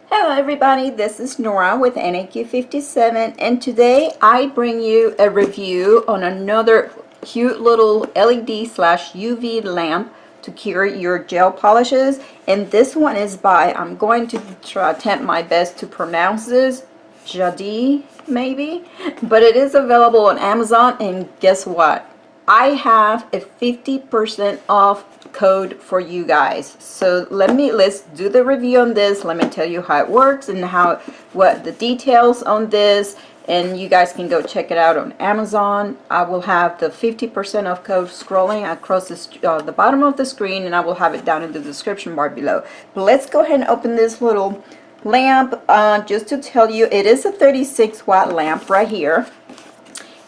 Hello everybody, this is Nora with NAQ57 and today I bring you a review on another cute little LED slash UV lamp to cure your gel polishes, and this one is by, I'm going to attempt my best to pronounce this, Jadi maybe, but it is available on Amazon, and guess what? I have a 50% off code for you guys. So let's do the review on this. Let me tell you how it works and what the details on this, and you guys can go check it out on Amazon. I will have the 50% off code scrolling across the bottom of the screen, and I will have it down in the description bar below. But let's go ahead and open this little lamp. Just to tell you, it is a 36-watt lamp right here.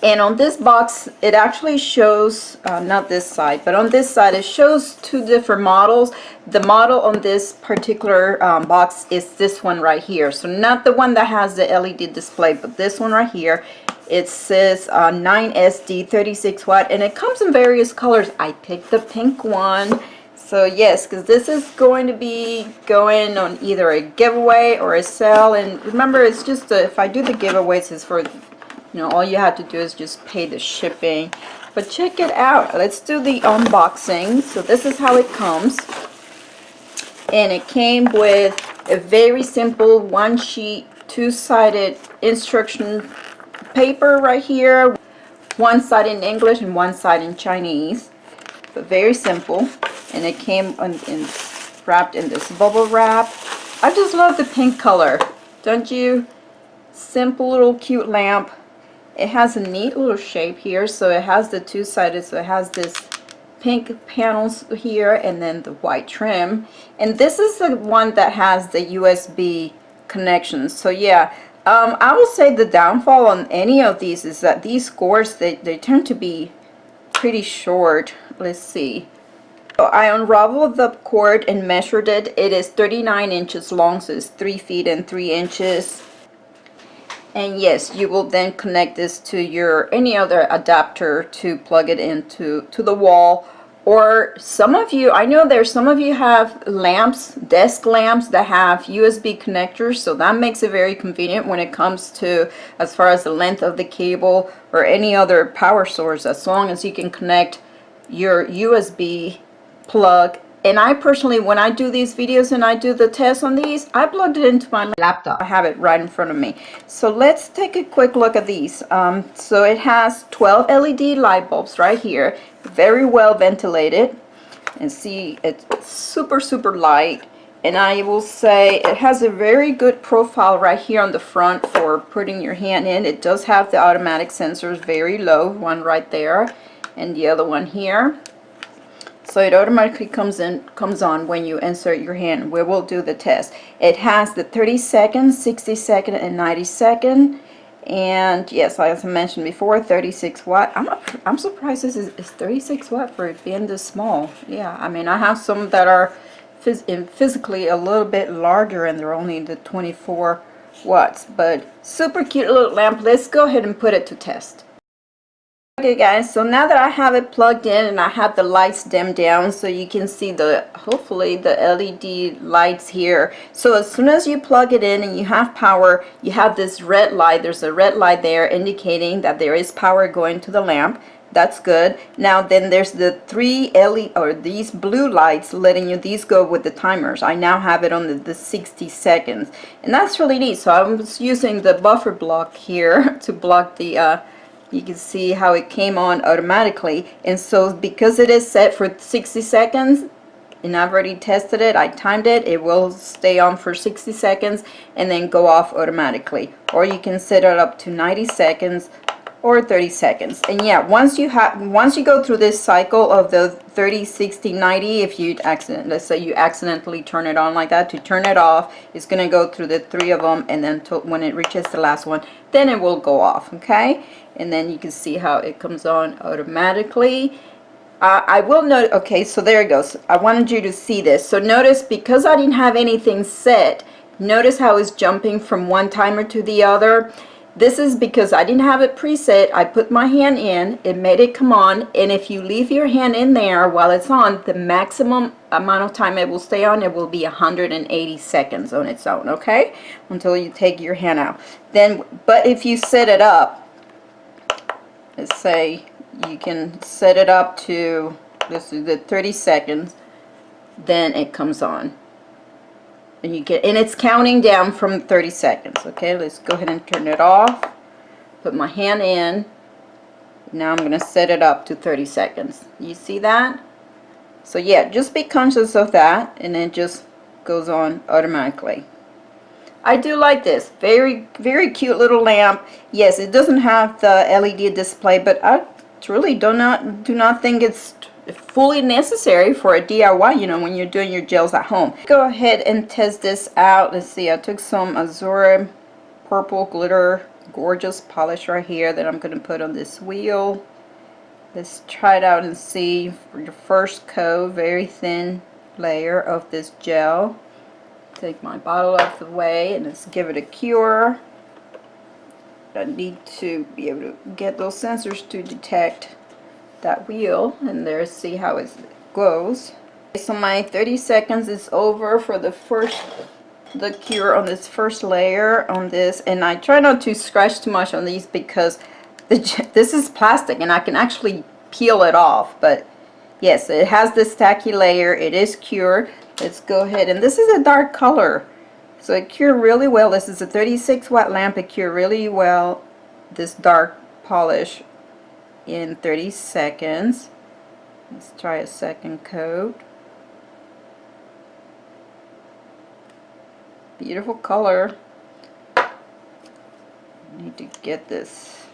And on this box, it actually shows, not this side, but on this side, it shows two different models. The model on this particular box is this one right here. So not the one that has the LED display, but this one right here. It says 9SD 36 watt, and it comes in various colors. I picked the pink one. So yes, because this is going to be going on either a giveaway or a sale. And remember, it's just, if I do the giveaways, it's for, all you have to do is just pay the shipping. But check it out. Let's do the unboxing. So this is how it comes. And it came with a very simple one sheet, two-sided instruction paper right here. One side in English and one side in Chinese. But very simple. And it came wrapped in this bubble wrap. I just love the pink color. Don't you? Simple little cute lamp. It has a neat little shape here, so it has the two-sided, so it has this pink panels here and then the white trim. And this is the one that has the USB connection. So yeah, I will say the downfall on any of these is that these cords, they tend to be pretty short. Let's see. So I unraveled the cord and measured it. It is 39 inches long, so it's 3 feet and 3 inches. And yes, you will then connect this to your any other adapter to plug it into the wall. Or some of you, I know there's some of you have lamps, desk lamps that have USB connectors, so that makes it very convenient when it comes to as far as the length of the cable or any other power source, as long as you can connect your USB plug. And I personally, when I do these videos and I do the test on these, I plugged it into my laptop. I have it right in front of me. So let's take a quick look at these. So it has 12 LED light bulbs right here, very well ventilated. And see, it's super, super light. And I will say it has a very good profile right here on the front for putting your hand in. It does have the automatic sensors very low, one right there and the other one here. So it automatically comes on when you insert your hand. We will do the test. It has the 30 second, 60 second, and 90 second. And yes, as I mentioned before, 36 watt. I'm surprised this is 36 watt for it being this small. Yeah, I mean, I have some that are physically a little bit larger and they're only the 24 watts. But super cute little lamp. Let's go ahead and put it to test. Okay guys, so now that I have it plugged in and I have the lights dimmed down so you can see hopefully the LED lights here. So as soon as you plug it in and you have power, you have this red light. There's a red light there indicating that there is power going to the lamp. That's good. Now then there's the three LED, or these blue lights letting you, these go with the timers. I now have it on the 60 seconds. And that's really neat. So I'm just using the buffer block here to block the you can see how it came on automatically. And so because it is set for 60 seconds, and I've already tested it, I timed it, it will stay on for 60 seconds and then go off automatically. Or you can set it up to 90 seconds or 30 seconds. And yeah, once you go through this cycle of the 30, 60, 90, if you let's say you accidentally turn it on like that, to turn it off, it's going to go through the 3 of them, and then when it reaches the last one, then it will go off. Okay, and then you can see how it comes on automatically. I will note, okay, so there it goes. I wanted you to see this. So notice, because I didn't have anything set, notice how it's jumping from one timer to the other. This is because I didn't have it preset. I put my hand in, it made it come on, and if you leave your hand in there while it's on, the maximum amount of time it will stay on, it will be 180 seconds on its own, okay? Until you take your hand out. Then, but if you set it up, let's say you can set it up to, this is the 30 seconds, then it comes on. And you get, and it's counting down from 30 seconds. Okay, let's go ahead and turn it off. Put my hand in. Now I'm going to set it up to 30 seconds. You see that? So yeah, just be conscious of that, and it just goes on automatically. I do like this. Very, very cute little lamp. Yes, it doesn't have the LED display, but I really do not think it's fully necessary for a DIY, you know, when you're doing your gels at home. Go ahead and test this out. Let's see, I took some Azura purple glitter gorgeous polish right here that I'm going to put on this wheel. Let's try it out and see. For your first coat, very thin layer of this gel. Take my bottle out of the way and let's give it a cure. I need to be able to get those sensors to detect that wheel, and there, see how it glows. So my 30 seconds is over for the cure on this first layer on this, and I try not to scratch too much on these because this is plastic and I can actually peel it off. But yes, it has this tacky layer. It is cured. Let's go ahead, and this is a dark color, so it cured really well. This is a 36 watt lamp. It cured really well this dark polish in 30 seconds. Let's try a second coat. Beautiful color. Need to get this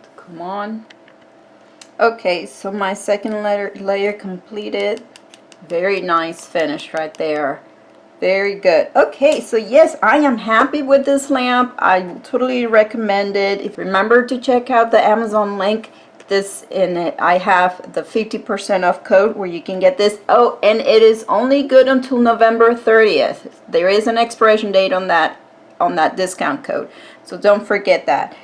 to come on. Okay, so my second layer completed. Very nice finish right there. Very good. Okay, so yes, I am happy with this lamp. I totally recommend it. If remember to check out the Amazon link, this in it, I have the 50% off code where you can get this. Oh, and it is only good until November 30th. There is an expiration date on that discount code, so don't forget that.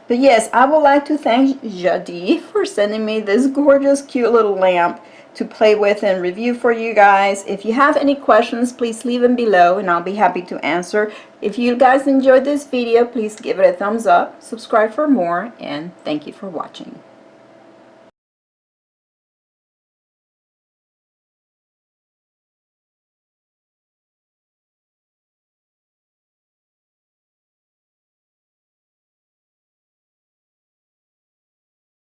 But yes, I would like to thank Jadi for sending me this gorgeous cute little lamp to play with and review for you guys. If you have any questions, please leave them below and I'll be happy to answer. If you guys enjoyed this video, please give it a thumbs up, subscribe for more, and thank you for watching.